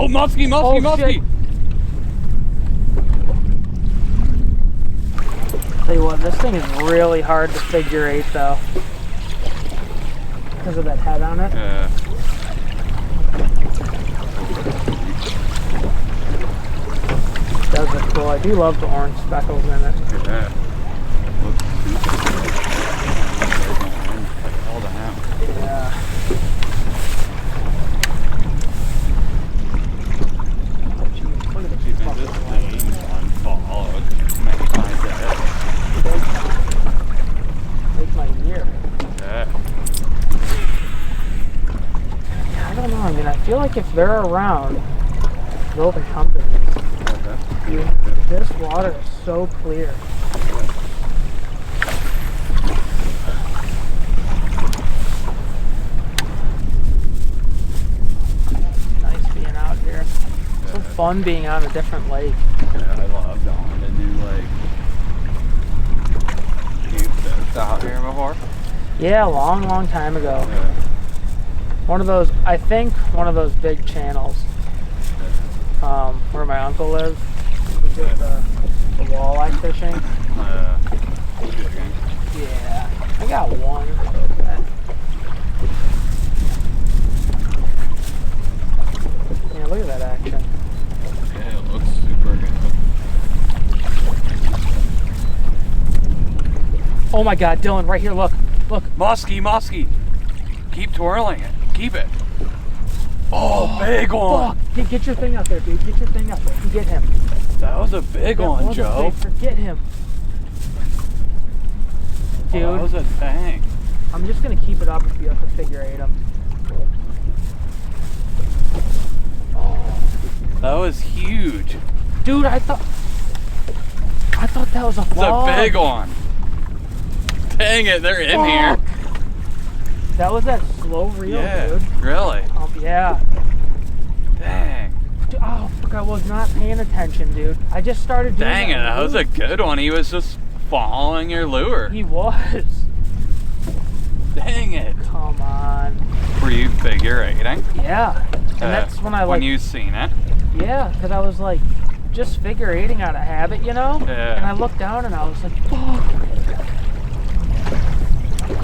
Oh, musky, musky, musky. Shit. Tell you what, this thing is really hard to figure eight though. Because of that head on it. Yeah. Does look cool. I do love the orange speckles in it. Yeah. Looks super cool. All the ham. Yeah. Jeez, look at this She's been fucking just one. playing one fall many times ahead. Big time. Make my year. Yeah. I don't know. I mean, I feel like if they're around, they'll be humping these. Dude, this water is so clear. Nice being out here. So fun being on a different lake. Yeah, I love going to new lake. You've fished out here before? Yeah, a long time ago. Yeah. One of those, I think, one of those big channels where my uncle lives. We did the walleye fishing. Jigging. Yeah, I got one. Okay. Yeah, look at that action. Yeah, it looks super good. Oh my God, Dylan, right here, look. Musky, musky. Keep twirling it. Keep it. Oh, big one. Fuck. Hey, get your thing out there, dude. Get your thing out there and get him. That was a big one, was Joe. Forget him. Dude, Oh, that was a tank. I'm just gonna keep it up if you have to figure eight him. Oh. That was huge. Dude, I thought that was a It's vlog. a big one. Dang it, they're in here. That was that slow reel, Yeah, dude. really? Yeah. Dang. Dude, oh, fuck, I was not paying attention, dude. I just started doing Dang it, that was a good one. He was just following your lure. He was. Dang it. Come on. Were you figure eighting? Yeah. And that's when I like... When you seen it? Yeah, because I was like, just figure eighting out of habit, you know? Yeah. And I looked down and I was like, fuck.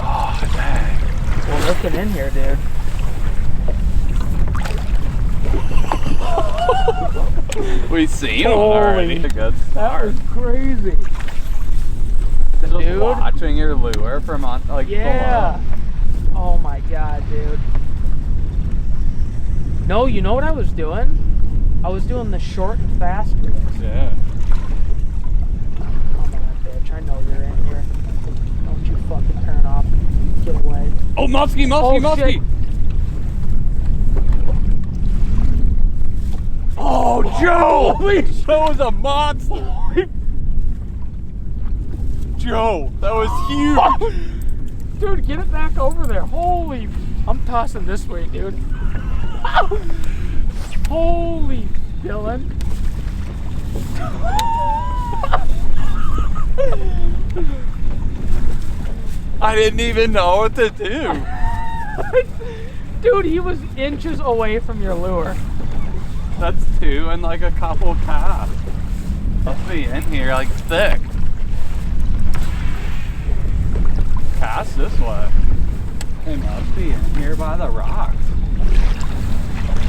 Oh, dang. We're looking in here, dude. We seen him Holy- already. A good That start. was crazy. Just Dude. watching your lure from on, like, Yeah. below. Oh my God, dude. No, you know what I was doing? I was doing the short and fast reels. Yeah. Come on, bitch. I know you're in here. Don't you fucking turn off. Get away. Oh, musky, musky, Oh, musky. shit. Oh, Joe! Holy That was a monster! Joe, that was huge! Dude, get it back over there. Holy. I'm tossing this way, dude. Holy, Dylan. I didn't even know what to do. Dude, he was inches away from your lure. That's two and like a couple casts. Must be in here like thick. Cast this way. It must be in here by the rocks.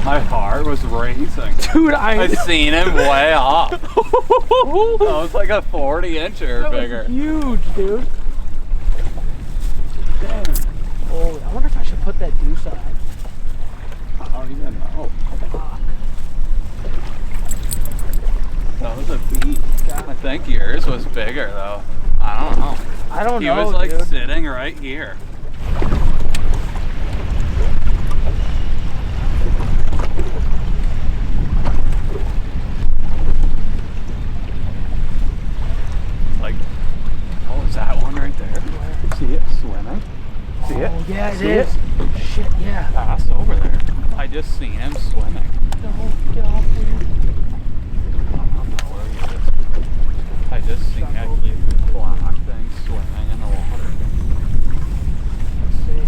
My heart was racing. Dude, I seen him way off. That was like a 40-incher that bigger. was huge, dude. Damn. Holy, I wonder if I should put that deuce on. I don't even know. Fuck. That was a beat. I think yours was bigger though. I don't know. I don't know, He was like dude. sitting right here. It's like, oh, is that one right there? See it swimming? See it? Oh, yeah, it See is. Shit, yeah. Passed over there. I just seen him swimming. Get off me. I don't know where he is. I just seen a black thing swimming in the water. Let's see.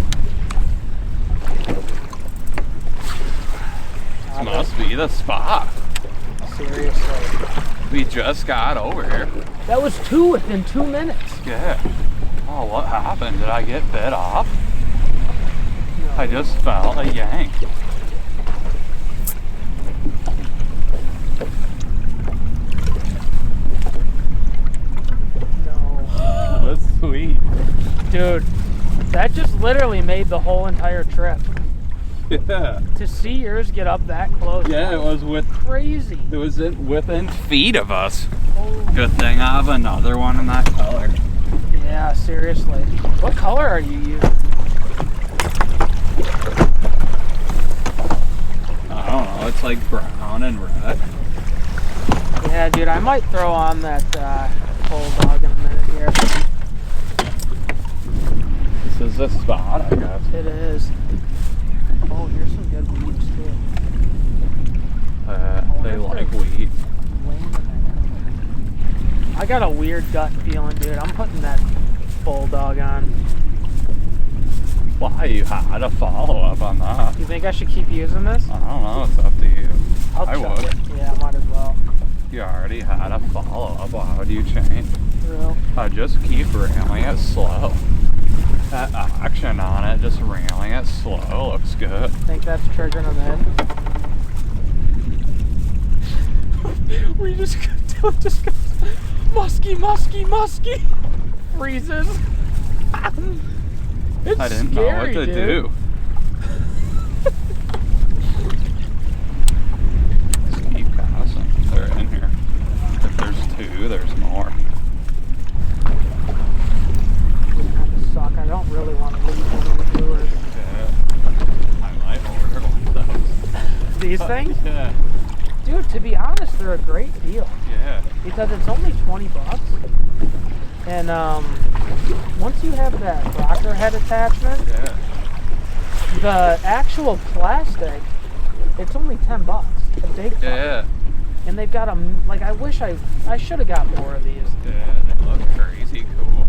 must be the spot. Seriously. We just got over here. That was 2 within 2 minutes. Yeah. Oh, what happened? Did I get bit off? No. I just felt a yank. No. That's sweet. Dude, that just literally made the whole entire trip. Yeah. To see yours get up that close. Yeah, it was crazy. It was within feet of us. Oh. Good thing I have another one in that color. Yeah, seriously. What color are you using? I don't know. It's like brown and red. Yeah, dude, I might throw on that bulldog in a minute here. This is the spot, I guess. It is. Oh, here's some good weeds too. They like weed. I got a weird gut feeling, dude. I'm putting that bulldog on. Why? You had a follow-up on that. You think I should keep using this? I don't know. It's up to you. I would. It. Yeah, I might as well. You already had a follow-up. Why would you change? Real. I just keep railing it slow. That action on it, just railing it slow, looks good. Think that's triggering them in? We just got musky. Freezes. It's I didn't scary, know what to dude. do. Just keep passing. They're in here. If there's 2, there's more. Suck. I don't really want to leave one of the lures. Yeah. I might order one of those. These things? Yeah. Dude, to be honest, they're a great deal. Yeah. Because it's only $20. And once you have that rocker head attachment, Yeah. the actual plastic, it's only $10. A big one. Yeah. And they've got them, like, I wish I should have got more of these. Yeah, they look crazy cool.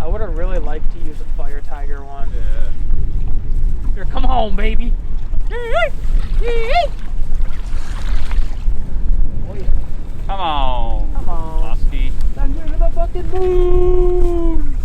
I would have really liked to use a Fire Tiger one. Yeah. Here, come on, baby. Oh, yeah. Come on. Come on. Musky. Send me to the fucking moon.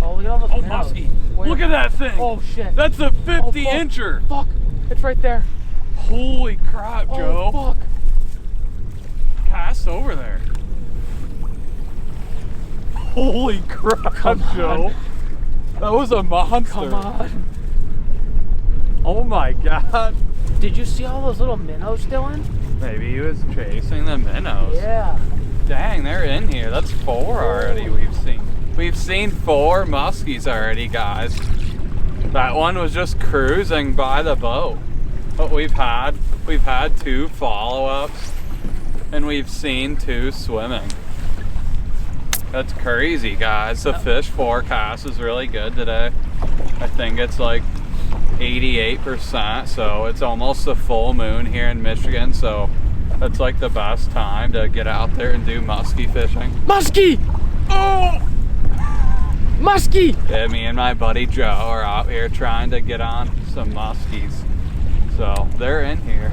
Oh, look at all those minnows. Musky. Where? Look at that thing. Oh, shit. That's a 50-incher. Fuck. It's right there. Holy crap, Joe. Oh, fuck. Cast over there. Holy crap, Come on. Joe. That was a monster. Come on. Oh my god. Did you see all those little minnows still in? Maybe he was chasing the minnows. Yeah. Dang, they're in here. That's 4 already we've seen. We've seen 4 muskies already, guys. That one was just cruising by the boat. But we've had 2 follow-ups and we've seen 2 swimming. That's crazy, guys. The fish forecast is really good today. I think it's like 88%, so it's almost a full moon here in Michigan, so that's like the best time to get out there and do musky fishing. Musky! Oh! Musky! Yeah, me and my buddy Joe are out here trying to get on some muskies. So they're in here.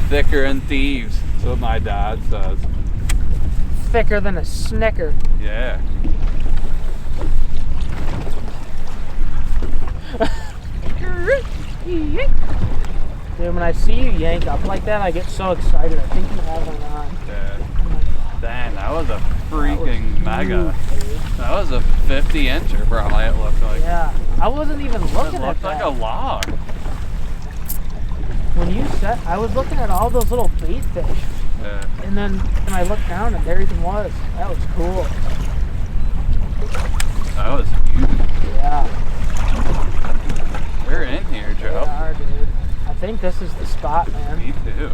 Thicker than thieves. That's what my dad says. Thicker than a Snicker. Yeah. Dude, when I see you yank up like that, I get so excited. I think you have one on. Yeah. Dang, that was a freaking mega. Dude. That was a 50-incher, probably, it looked like. Yeah, I wasn't even looking It at looked that. like a log. When you said, I was looking at all those little bait fish. Yeah. And then when I looked down and there he was. That was cool. That was huge. Yeah. They're in here, They Joe. are, dude. I think this is the spot, man. Me too.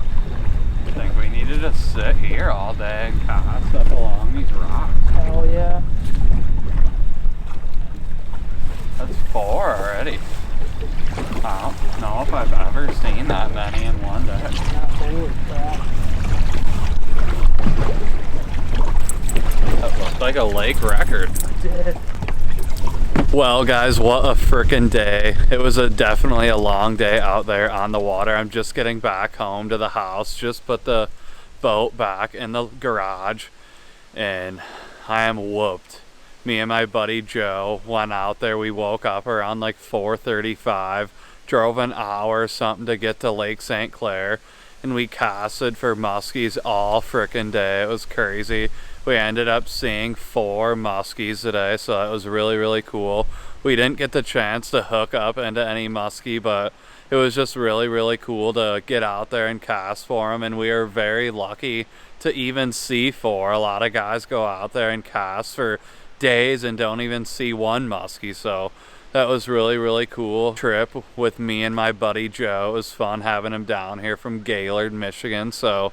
I think we needed to sit here all day and cast up along these rocks. Hell yeah. That's 4 already. I don't know if I've ever seen that many in one day. Holy crap. That looked like a lake record. It did. Well guys, what a frickin' day. It was definitely a long day out there on the water. I'm just getting back home to the house, just put the boat back in the garage, and I am whooped. Me and my buddy Joe went out there. We woke up around like 4:35, drove an hour or something to get to Lake St. Clair, and we casted for muskies all frickin' day. It was crazy. We ended up seeing 4 muskies today, so that was really, really cool. We didn't get the chance to hook up into any muskie, but it was just really, really cool to get out there and cast for them, and we are very lucky to even see 4. A lot of guys go out there and cast for days and don't even see one muskie, so that was really, really cool trip with me and my buddy Joe. It was fun having him down here from Gaylord, Michigan, so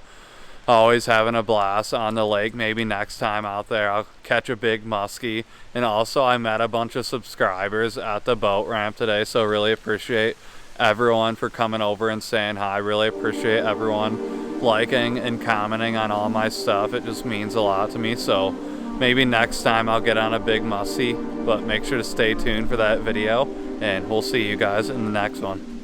always having a blast on the lake. Maybe next time out there I'll catch a big muskie. And also I met a bunch of subscribers at the boat ramp today, so really appreciate everyone for coming over and saying hi. Really appreciate everyone liking and commenting on all my stuff. It just means a lot to me, so maybe next time I'll get on a big muskie, but make sure to stay tuned for that video, and we'll see you guys in the next one.